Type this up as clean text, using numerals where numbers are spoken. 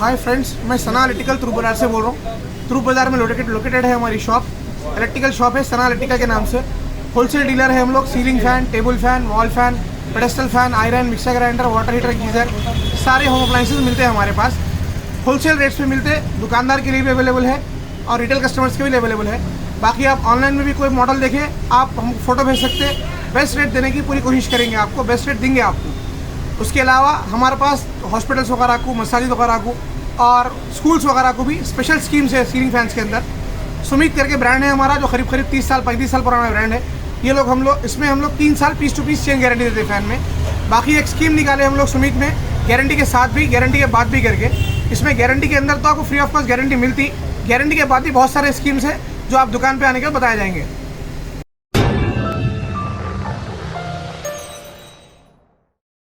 Hi friends, मैं सना electrical तुरुप बाज़ार से बोल रहा हूँ। तुरुप बाज़ार में लोकेटेड है हमारी शॉप। इलेक्ट्रिकल शॉप है सना इलेक्ट्रिकल के नाम से। होलसेल डीलर है हम लोग। Ceiling fan, table fan, wall fan, pedestal fan, iron, mixer grinder, water heater, geyser, सारे होम अप्लाइंसेस मिलते हैं हमारे पास। होलसेल रेट्स में मिलते हैं। दुकानदार के लिए भी अवेलेबल है और रिटेल कस्टमर्स के लिए अवेलेबल है। बाकी आप ऑनलाइन में भी कोई मॉडल देखें, आप हम फ़ोटो भेज सकते हैं। बेस्ट रेट देने की पूरी कोशिश करेंगे, आपको बेस्ट रेट देंगे आपको। उसके अलावा हमारे पास हॉस्पिटल्स वगैरह को, मसाजिद वगैरह को और स्कूल्स वगैरह को भी स्पेशल स्कीम्स है सीलिंग फैंस के अंदर। सुमित करके ब्रांड है हमारा, जो करीब 30 साल 35 साल पुराना ब्रांड है। ये लोग इसमें हम लोग 3 साल piece to piece change guarantee देते हैं फ़ैन में। बाकी एक स्कीम निकाले हम लोग सुमित में, गारंटी के साथ भी गारंटी के बाद भी करके। इसमें गारंटी के अंदर तो आपको फ्री ऑफ कॉस्ट गारंटी मिलती, गारंटी के बाद भी बहुत सारे स्कीम्स है जो आप दुकान पर आने के बाद बताए जाएंगे।